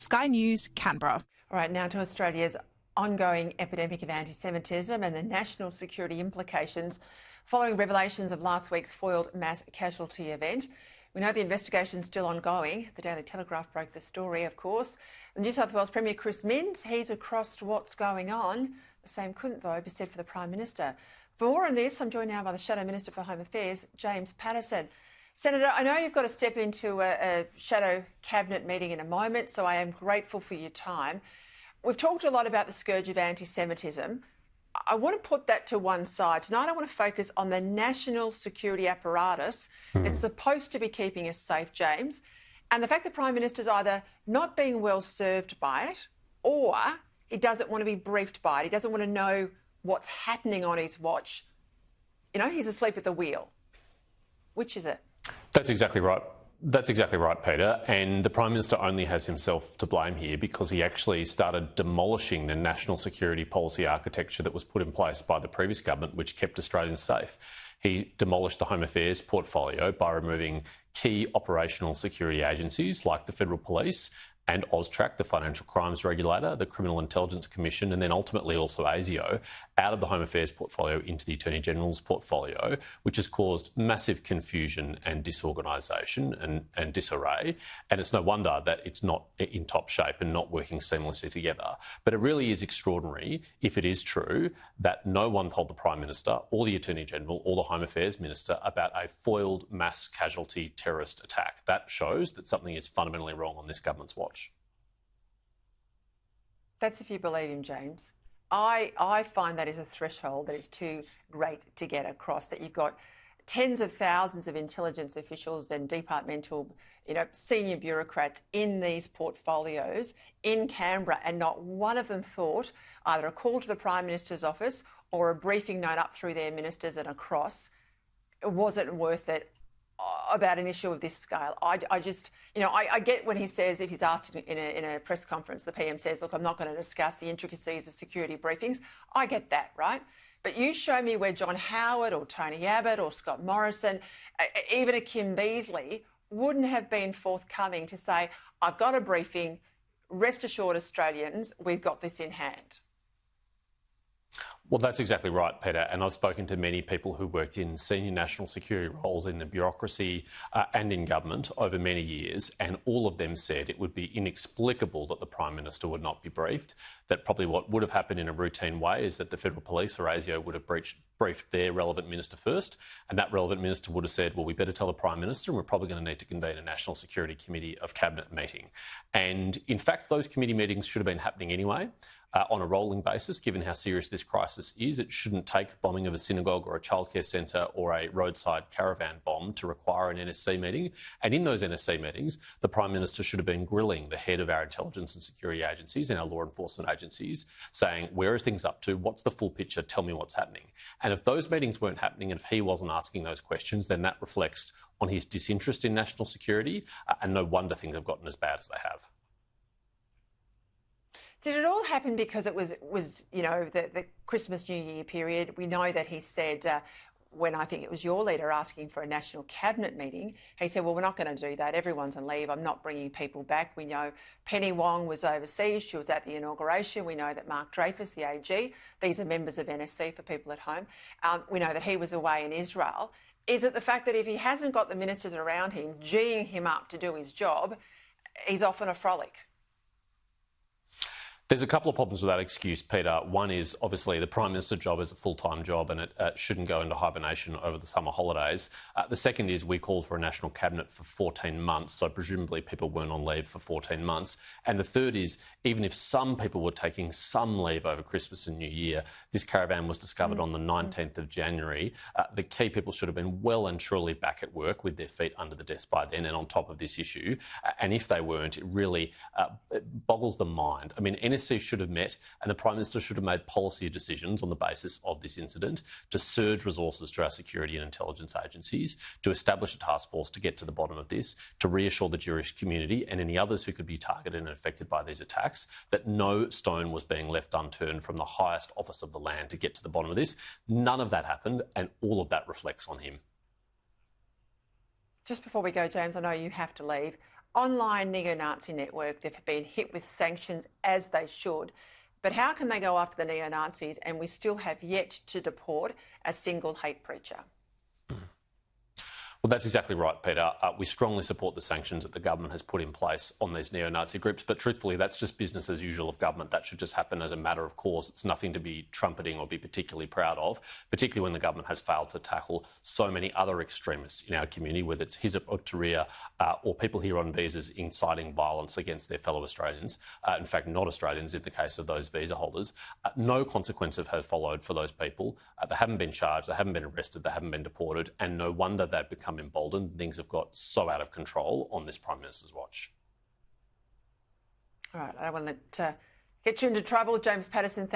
Sky News, Canberra. All right, now to Australia's ongoing epidemic of antisemitism and the national security implications following revelations of last week's foiled mass casualty event. We know the investigation's still ongoing. The Daily Telegraph broke the story, of course. The New South Wales Premier Chris Minns, he's across what's going on. The same couldn't, though, be said for the Prime Minister. For more on this, I'm joined now by the Shadow Minister for Home Affairs, James Patterson. Senator, I know you've got to step into a shadow cabinet meeting in a moment, so I am grateful for your time. We've talked a lot about the scourge of anti-Semitism. I want to put that to one side. Tonight I want to focus on the national security apparatus that's supposed to be keeping us safe, James, and the fact the Prime Minister's either not being well served by it or he doesn't want to be briefed by it. He doesn't want to know what's happening on his watch. You know, he's asleep at the wheel. Which is it? That's exactly right. That's exactly right, Peter. And the Prime Minister only has himself to blame here because he actually started demolishing the national security policy architecture that was put in place by the previous government, which kept Australians safe. He demolished the Home Affairs portfolio by removing key operational security agencies like the Federal Police and AUSTRAC, the Financial Crimes Regulator, the Criminal Intelligence Commission, and then ultimately also ASIO, out of the Home Affairs portfolio into the Attorney General's portfolio, which has caused massive confusion and disorganisation and disarray. And it's no wonder that it's not in top shape and not working seamlessly together. But it really is extraordinary, if it is true, that no one told the Prime Minister or the Attorney General or the Home Affairs Minister about a foiled mass casualty terrorist attack. That shows that something is fundamentally wrong on this government's watch. That's if you believe him, James. I find that is a threshold that is too great to get across, that you've got tens of thousands of intelligence officials and departmental, senior bureaucrats in these portfolios in Canberra, and not one of them thought either a call to the Prime Minister's office or a briefing note up through their ministers and across wasn't worth it about an issue of this scale. I just, I get when he says, if he's asked in a press conference, the PM says, look, I'm not going to discuss the intricacies of security briefings. I get that, right? But you show me where John Howard or Tony Abbott or Scott Morrison, even a Kim Beazley, wouldn't have been forthcoming to say, I've got a briefing, rest assured Australians, we've got this in hand. Well, that's exactly right, Peter. And I've spoken to many people who worked in senior national security roles in the bureaucracy and in government over many years, and all of them said it would be inexplicable that the Prime Minister would not be briefed, that probably what would have happened in a routine way is that the Federal Police or ASIO would have briefed their relevant minister first, and that relevant minister would have said, well, we better tell the Prime Minister and we're probably going to need to convene a National Security Committee of Cabinet meeting. And in fact, those committee meetings should have been happening anyway. On a rolling basis, given how serious this crisis is. It shouldn't take bombing of a synagogue or a childcare centre or a roadside caravan bomb to require an NSC meeting. And in those NSC meetings, the Prime Minister should have been grilling the head of our intelligence and security agencies and our law enforcement agencies, saying, where are things up to? What's the full picture? Tell me what's happening. And if those meetings weren't happening and if he wasn't asking those questions, then that reflects on his disinterest in national security. And no wonder things have gotten as bad as they have. Did it all happen because it was the Christmas New Year period? We know that he said, when I think it was your leader asking for a national cabinet meeting, he said, well, we're not going to do that. Everyone's on leave. I'm not bringing people back. We know Penny Wong was overseas. She was at the inauguration. We know that Mark Dreyfus, the AG, these are members of NSC for people at home. We know that he was away in Israel. Is it the fact that if he hasn't got the ministers around him, geeing him up to do his job, he's off on a frolic? There's a couple of problems with that excuse, Peter. One is obviously the Prime Minister's job is a full-time job and it shouldn't go into hibernation over the summer holidays. The second is we called for a national cabinet for 14 months, so presumably people weren't on leave for 14 months. And the third is even if some people were taking some leave over Christmas and New Year, this caravan was discovered on the 19th of January. The key people should have been well and truly back at work with their feet under the desk by then and on top of this issue. And if they weren't, it really it boggles the mind. I mean, NSC should have met and the Prime Minister should have made policy decisions on the basis of this incident to surge resources to our security and intelligence agencies, to establish a task force to get to the bottom of this, to reassure the Jewish community and any others who could be targeted and affected by these attacks that no stone was being left unturned from the highest office of the land to get to the bottom of this. None of that happened and all of that reflects on him. Just before we go, James, I know you have to leave. online neo-Nazi network. They've been hit with sanctions as they should. But how can they go after the neo-Nazis and we still have yet to deport a single hate preacher? Well, that's exactly right, Peter. We strongly support the sanctions that the government has put in place on these neo-Nazi groups, but truthfully, that's just business as usual of government. That should just happen as a matter of course. It's nothing to be trumpeting or be particularly proud of, particularly when the government has failed to tackle so many other extremists in our community, whether it's Hizb ut-Tahrir or people here on visas inciting violence against their fellow Australians. In fact, not Australians in the case of those visa holders. No consequences have followed for those people. They haven't been charged, they haven't been arrested, they haven't been deported, and no wonder they've become emboldened. Things have got so out of control on this Prime Minister's watch. All right, I don't want to get you into trouble. James Patterson, thank